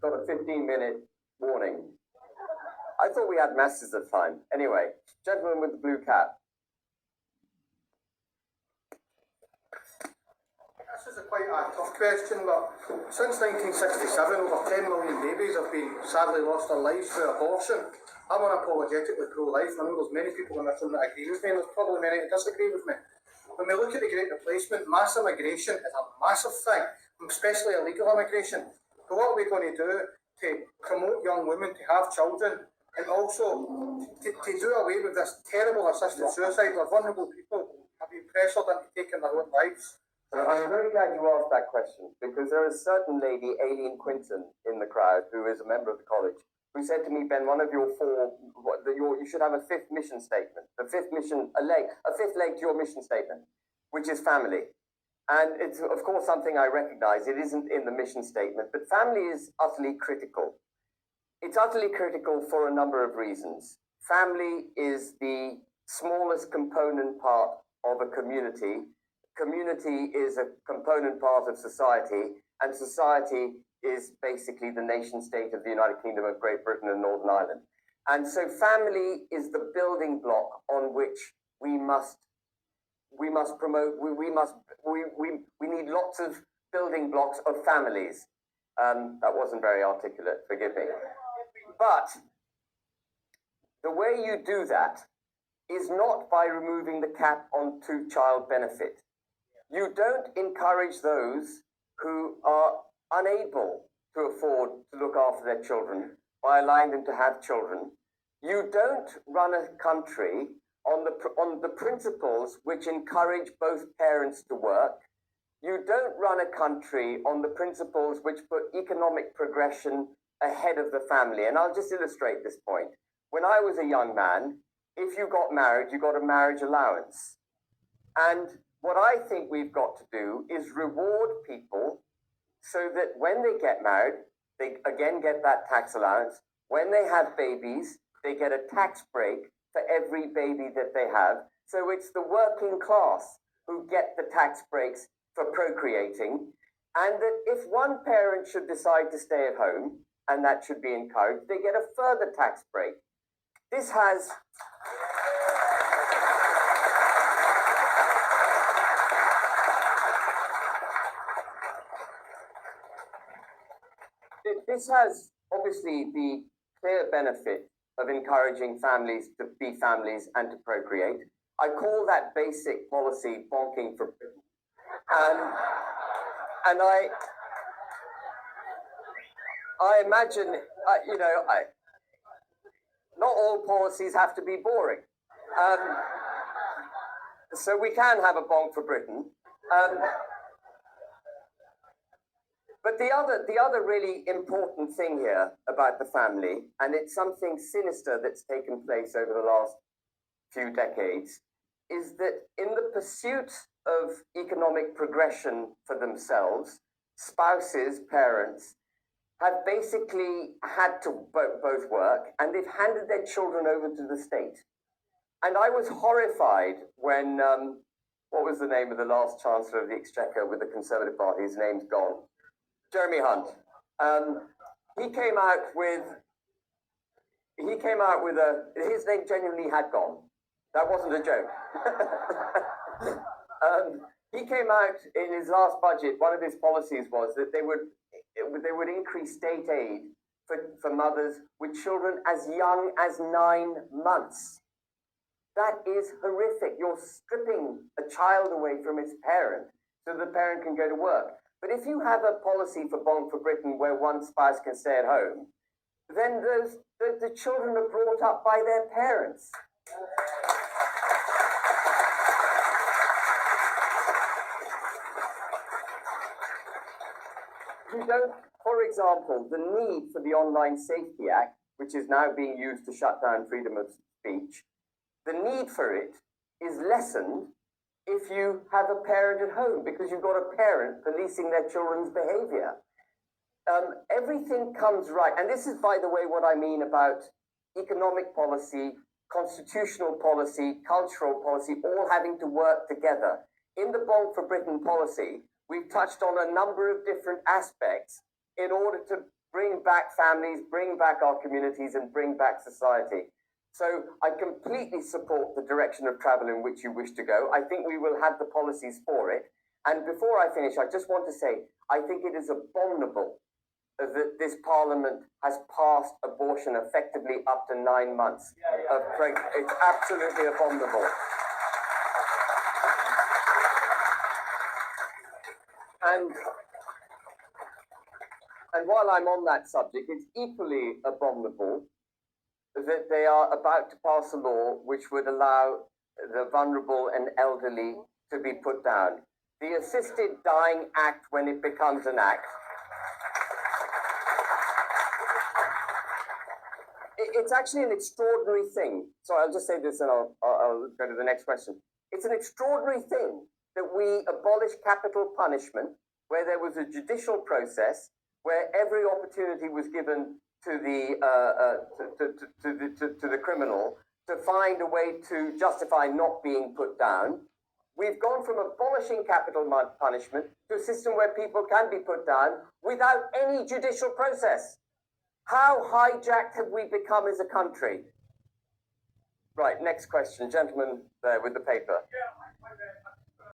got a 15-minute warning. I thought we had masses of time. Anyway, gentleman with the blue cap. This is quite a tough question, but since 1967, over 10 million babies have been sadly lost their lives through abortion. I'm unapologetically pro-life. I know there's many people in this room that agree with me, and there's probably many that disagree with me. When we look at the Great Replacement, mass immigration is a massive thing, especially illegal immigration. But what are we going to do to promote young women to have children, and also to do away with this terrible assisted suicide where vulnerable people have been pressured into taking their own lives? I'm very glad you asked that question, because there is a certain lady, Aileen Quinton, in the crowd, who is a member of the college, who said to me, Ben, one of your four, you should have a fifth mission statement, a fifth leg to your mission statement, which is family. And it's, of course, something I recognize. It isn't in the mission statement, but family is utterly critical. It's utterly critical for a number of reasons. Family is the smallest component part of a community. Community is a component part of society, and society is basically the nation state of the United Kingdom of Great Britain and Northern Ireland. And so family is the building block on which we must promote, we need lots of building blocks of families. That wasn't very articulate, forgive me. But the way you do that is not by removing the cap on two-child benefit. You don't encourage those who are unable to afford to look after their children by allowing them to have children. You don't run a country on the principles which encourage both parents to work. You don't run a country on the principles which put economic progression ahead of the family. And I'll just illustrate this point. When I was a young man, if you got married, you got a marriage allowance. And what I think we've got to do is reward people so that when they get married, they again get that tax allowance. When they have babies, they get a tax break for every baby that they have. So it's the working class who get the tax breaks for procreating. And that if one parent should decide to stay at home, and that should be encouraged, they get a further tax break. This has... This has obviously the clear benefit of encouraging families to be families and to procreate. I call that basic policy bonking for Britain. And I imagine, not all policies have to be boring. So we can have a bonk for Britain. But the other really important thing here about the family, and it's something sinister that's taken place over the last few decades, is that in the pursuit of economic progression for themselves, spouses, parents, have basically had to both work, and they've handed their children over to the state. And I was horrified when, what was the name of the last Chancellor of the Exchequer with the Conservative Party? His name's gone. Jeremy Hunt. He came out with his name genuinely had gone. That wasn't a joke. He came out in his last budget, one of his policies was that they would increase state aid for mothers with children as young as 9 months. That is horrific. You're stripping a child away from its parent so the parent can go to work. But if you have a policy for Bonk for Britain where one spouse can stay at home, then the children are brought up by their parents. You don't, for example, the need for the Online Safety Act, which is now being used to shut down freedom of speech, the need for it is lessened if you have a parent at home, because you've got a parent policing their children's behavior. Everything comes right. And this is, by the way, what I mean about economic policy, constitutional policy, cultural policy, all having to work together. In the Bonk for Britain policy, we've touched on a number of different aspects in order to bring back families, bring back our communities, and bring back society. So I completely support the direction of travel in which you wish to go. I think we will have the policies for it. And before I finish, I just want to say, I think it is abominable that this Parliament has passed abortion effectively up to 9 months of pregnancy. It's absolutely abominable. And while I'm on that subject, it's equally abominable that they are about to pass a law which would allow the vulnerable and elderly to be put down. The Assisted Dying Act, when it becomes an act, it's actually an extraordinary thing. So I'll just say this and I'll go to the next question. It's an extraordinary thing that we abolish capital punishment where there was a judicial process, where every opportunity was given to the criminal to find a way to justify not being put down. We've gone from abolishing capital punishment to a system where people can be put down without any judicial process. How hijacked have we become as a country? Right, next question. Gentleman there with the paper. Yeah, my bad.